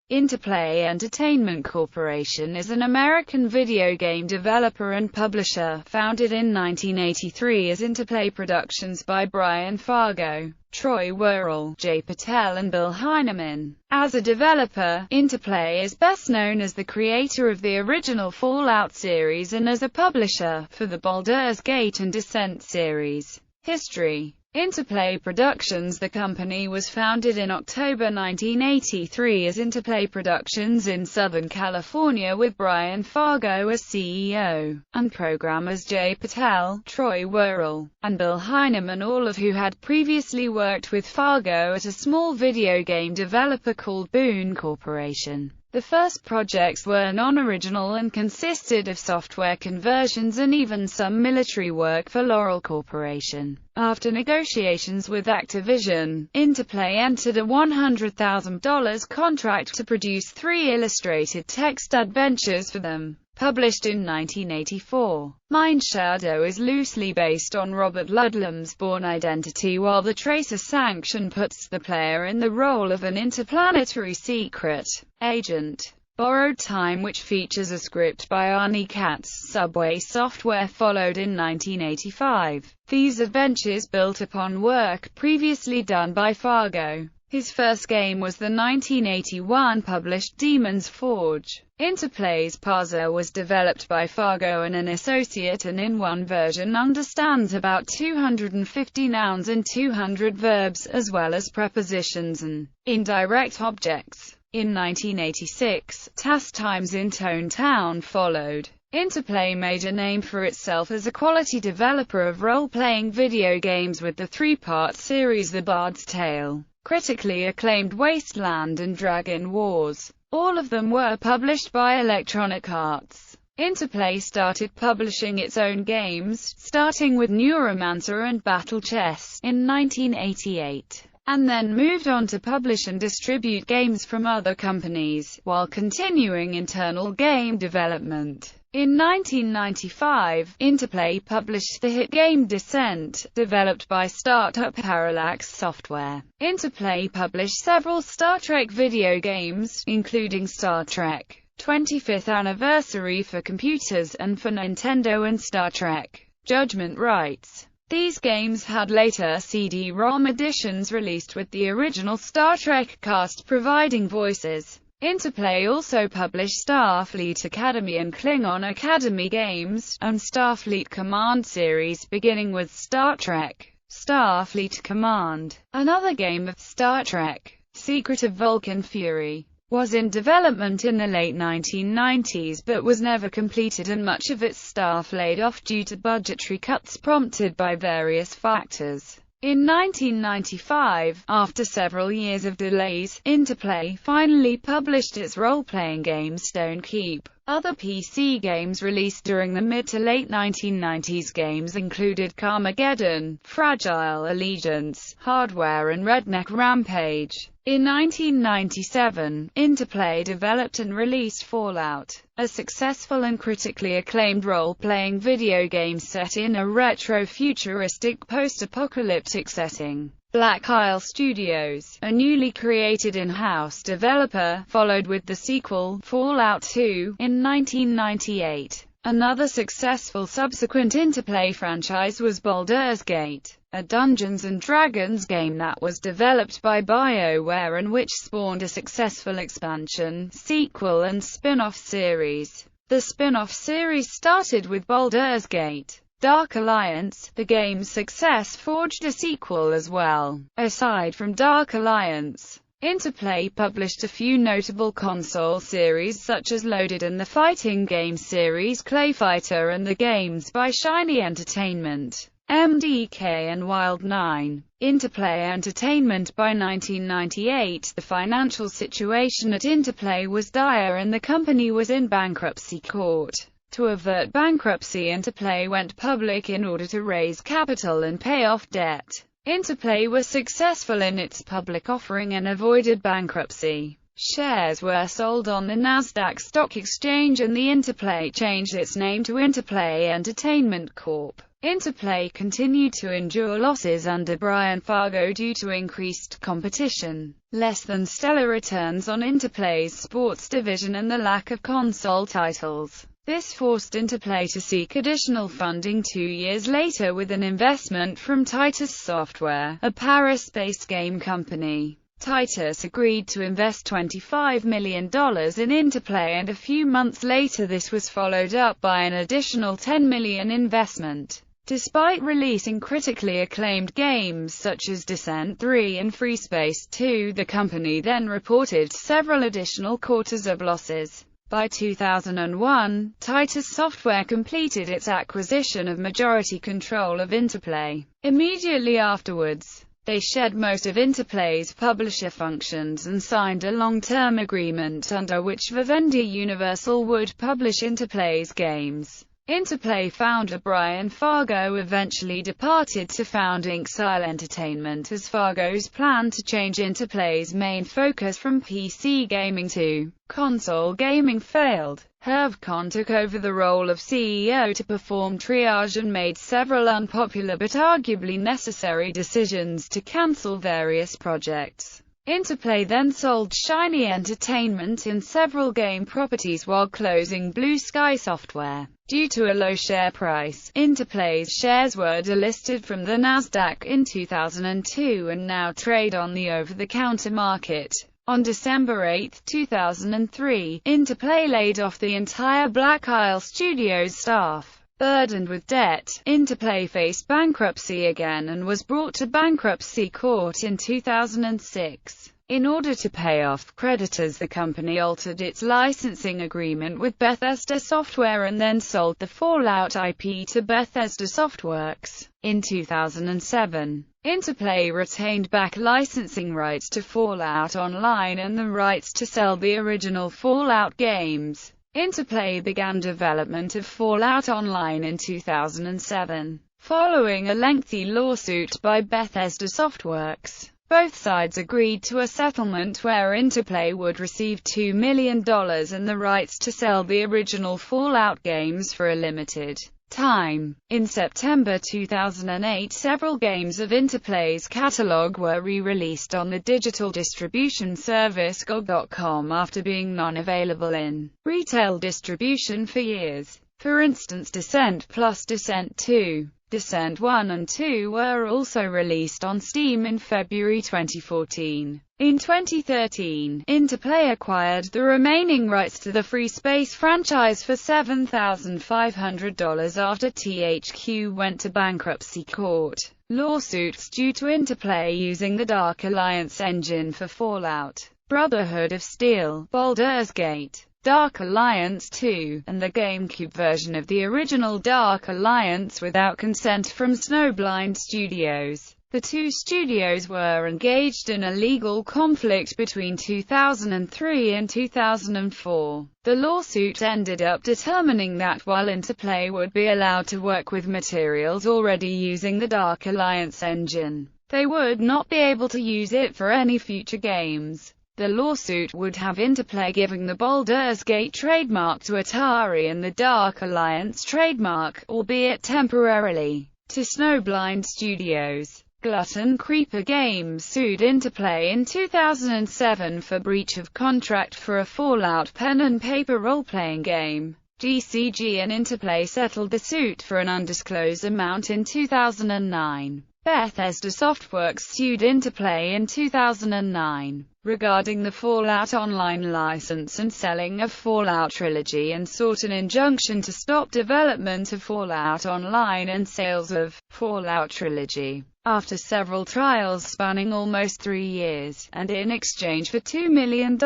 Interplay Entertainment Corporation is an American video game developer and publisher, founded in 1983 as Interplay Productions by Brian Fargo, Troy Worrell, J. Patel and Bill Heineman. As a developer, Interplay is best known as the creator of the original Fallout series and as a publisher for the Baldur's Gate and Descent series. History. Interplay Productions. The company was founded in October 1983 as Interplay Productions in Southern California with Brian Fargo as CEO, and programmers J. Patel, Troy Worrell, and Bill Heineman, all of who had previously worked with Fargo at a small video game developer called Boone Corporation. The first projects were non-original and consisted of software conversions and even some military work for Worrell Corporation. After negotiations with Activision, Interplay entered a $100,000 contract to produce 3 illustrated text adventures for them. Published in 1984, Mind Shadow is loosely based on Robert Ludlum's Bourne Identity, while The Tracer Sanction puts the player in the role of an interplanetary secret agent. Borrowed Time, which features a script by Arnie Katz, Subway Software, followed in 1985. These adventures built upon work previously done by Fargo. His first game was the 1981 published Demon's Forge. Interplay's parser was developed by Fargo and an associate, and in one version understands about 250 nouns and 200 verbs, as well as prepositions and indirect objects. In 1986, Task Times in Tone Town followed. Interplay made a name for itself as a quality developer of role-playing video games with the 3-part series The Bard's Tale, critically acclaimed Wasteland, and Dragon Wars. All of them were published by Electronic Arts. Interplay started publishing its own games, starting with Neuromancer and Battle Chess in 1988, and then moved on to publish and distribute games from other companies, while continuing internal game development. In 1995, Interplay published the hit game Descent, developed by startup Parallax Software. Interplay published several Star Trek video games, including Star Trek 25th Anniversary for computers and for Nintendo, and Star Trek Judgment Rights. These games had later CD-ROM editions released with the original Star Trek cast providing voices. Interplay also published Starfleet Academy and Klingon Academy games, and Starfleet Command series, beginning with Star Trek Starfleet Command. Another game of Star Trek, Secret of Vulcan Fury, was in development in the late 1990s but was never completed, and much of its staff laid off due to budgetary cuts prompted by various factors. In 1995, after several years of delays, Interplay finally published its role-playing game Stone Keep. Other PC games released during the mid to late 1990s games included Carmageddon, Fragile Allegiance, Hardware, and Redneck Rampage. In 1997, Interplay developed and released Fallout, a successful and critically acclaimed role-playing video game set in a retro-futuristic post-apocalyptic setting. Black Isle Studios, a newly created in-house developer, followed with the sequel, Fallout 2, in 1998. Another successful subsequent Interplay franchise was Baldur's Gate, a Dungeons & Dragons game that was developed by BioWare and which spawned a successful expansion, sequel and spin-off series. The spin-off series started with Baldur's Gate. Dark Alliance. The game's success forged a sequel as well. Aside from Dark Alliance, Interplay published a few notable console series such as Loaded and the fighting game series Clayfighter, and the games by Shiny Entertainment, MDK, and Wild 9. Interplay Entertainment. By 1998, the financial situation at Interplay was dire and the company was in bankruptcy court. To avert bankruptcy, Interplay went public in order to raise capital and pay off debt. Interplay was successful in its public offering and avoided bankruptcy. Shares were sold on the Nasdaq Stock Exchange, and the Interplay changed its name to Interplay Entertainment Corp. Interplay continued to endure losses under Brian Fargo due to increased competition, less than stellar returns on Interplay's sports division, and the lack of console titles. This forced Interplay to seek additional funding 2 years later with an investment from Titus Software, a Paris-based game company. Titus agreed to invest $25 million in Interplay, and a few months later this was followed up by an additional $10 million investment. Despite releasing critically acclaimed games such as Descent 3 and Free Space 2, the company then reported several additional quarters of losses. By 2001, Titus Software completed its acquisition of majority control of Interplay. Immediately afterwards, they shed most of Interplay's publisher functions and signed a long-term agreement under which Vivendi Universal would publish Interplay's games. Interplay founder Brian Fargo eventually departed to found Exile Entertainment, as Fargo's plan to change Interplay's main focus from PC gaming to console gaming failed. Hervé Kahn took over the role of CEO to perform triage and made several unpopular but arguably necessary decisions to cancel various projects. Interplay then sold Shiny Entertainment and several game properties while closing Blue Sky Software. Due to a low share price, Interplay's shares were delisted from the Nasdaq in 2002 and now trade on the over-the-counter market. On December 8, 2003, Interplay laid off the entire Black Isle Studios staff. Burdened with debt, Interplay faced bankruptcy again and was brought to bankruptcy court in 2006. In order to pay off creditors, the company altered its licensing agreement with Bethesda Software and then sold the Fallout IP to Bethesda Softworks. In 2007, Interplay retained back licensing rights to Fallout Online and the rights to sell the original Fallout games. Interplay began development of Fallout Online in 2007, following a lengthy lawsuit by Bethesda Softworks. Both sides agreed to a settlement where Interplay would receive $2 million and the rights to sell the original Fallout games for a limited time. In September 2008, several games of Interplay's catalog were re-released on the digital distribution service GOG.com after being non-available in retail distribution for years. For instance, Descent plus Descent 2. Descent 1 and 2 were also released on Steam in February 2014. In 2013, Interplay acquired the remaining rights to the Free Space franchise for $7,500 after THQ went to bankruptcy court. Lawsuits due to Interplay using the Dark Alliance engine for Fallout, Brotherhood of Steel, Baldur's Gate, Dark Alliance 2, and the GameCube version of the original Dark Alliance without consent from Snowblind Studios. The two studios were engaged in a legal conflict between 2003 and 2004. The lawsuit ended up determining that while Interplay would be allowed to work with materials already using the Dark Alliance engine, they would not be able to use it for any future games. The lawsuit would have Interplay giving the Baldur's Gate trademark to Atari and the Dark Alliance trademark, albeit temporarily, to Snowblind Studios. Glutton Creeper Games sued Interplay in 2007 for breach of contract for a Fallout pen and paper role-playing game. GCG and Interplay settled the suit for an undisclosed amount in 2009. Bethesda Softworks sued Interplay in 2009 regarding the Fallout Online license and selling of Fallout Trilogy and sought an injunction to stop development of Fallout Online and sales of Fallout Trilogy. After several trials spanning almost 3 years, and in exchange for $2 million,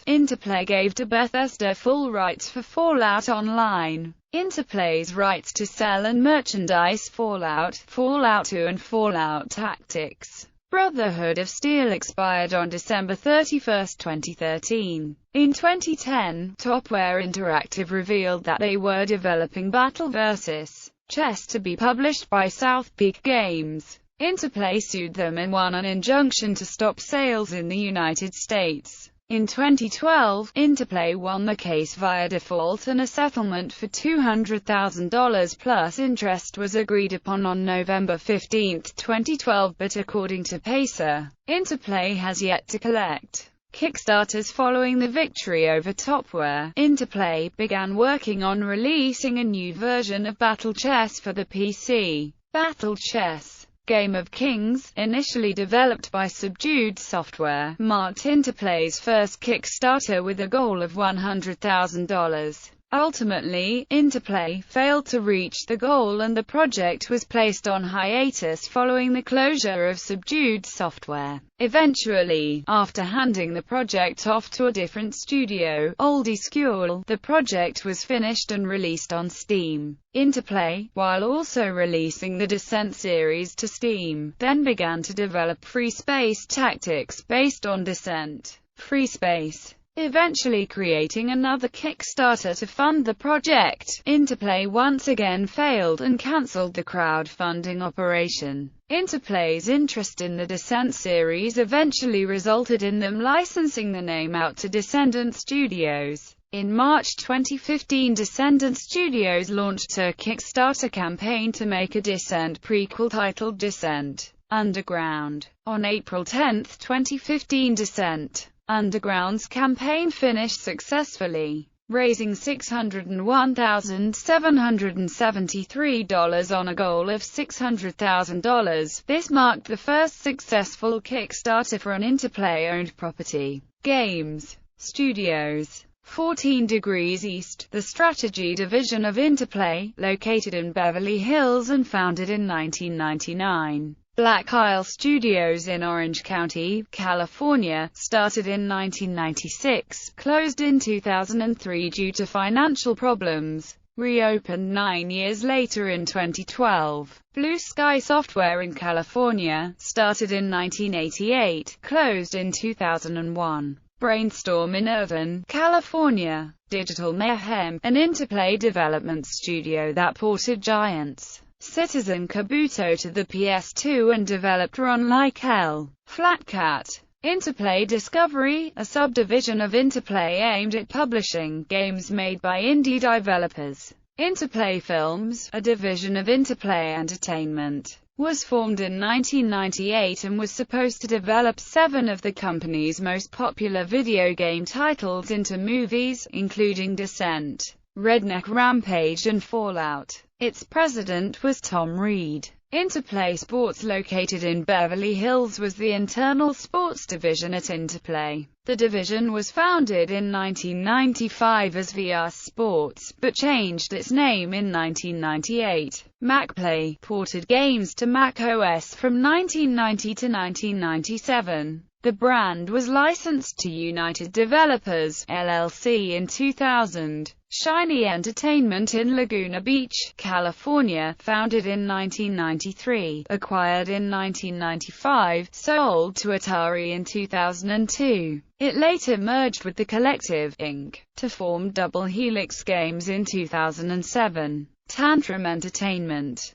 Interplay gave to Bethesda full rights for Fallout Online. Interplay's rights to sell and merchandise Fallout, Fallout 2 and Fallout Tactics, Brotherhood of Steel expired on December 31, 2013. In 2010, Topware Interactive revealed that they were developing Battle vs. Chess to be published by South Peak Games. Interplay sued them and won an injunction to stop sales in the United States. In 2012, Interplay won the case via default and a settlement for $200,000 plus interest was agreed upon on November 15, 2012, but according to Pacer, Interplay has yet to collect Kickstarters following the victory over Topware. Interplay began working on releasing a new version of Battle Chess for the PC. Battle Chess Game of Kings, initially developed by Subdued Software, marked Interplay's first Kickstarter with a goal of $100,000. Ultimately, Interplay failed to reach the goal and the project was placed on hiatus following the closure of Subdued Software. Eventually, after handing the project off to a different studio, Oldie School, the project was finished and released on Steam. Interplay, while also releasing the Descent series to Steam, then began to develop Free Space Tactics based on Descent. Free Space eventually creating another Kickstarter to fund the project. Interplay once again failed and cancelled the crowdfunding operation. Interplay's interest in the Descent series eventually resulted in them licensing the name out to Descendant Studios. In March 2015, Descendant Studios launched a Kickstarter campaign to make a Descent prequel titled Descent Underground. On April 10, 2015, Descent Underground's campaign finished successfully, raising $601,773 on a goal of $600,000. This marked the first successful Kickstarter for an Interplay-owned property. Games Studios 14 Degrees East, the strategy division of Interplay, located in Beverly Hills and founded in 1999. Black Isle Studios in Orange County, California, started in 1996, closed in 2003 due to financial problems, reopened 9 years later in 2012. Blue Sky Software in California, started in 1988, closed in 2001. Brainstorm in Irvine, California. Digital Mayhem, an Interplay development studio that ported Giants Citizen Kabuto to the PS2 and developed Run Like Hell. Flatcat Interplay Discovery, a subdivision of Interplay aimed at publishing games made by indie developers. Interplay Films, a division of Interplay Entertainment, was formed in 1998 and was supposed to develop 7 of the company's most popular video game titles into movies, including Descent, Redneck Rampage and Fallout. Its president was Tom Reed. Interplay Sports, located in Beverly Hills, was the internal sports division at Interplay. The division was founded in 1995 as VR Sports, but changed its name in 1998. MacPlay ported games to Mac OS from 1990 to 1997. The brand was licensed to United Developers, LLC in 2000. Shiny Entertainment in Laguna Beach, California, founded in 1993, acquired in 1995, sold to Atari in 2002. It later merged with The Collective, Inc., to form Double Helix Games in 2007. Tantrum Entertainment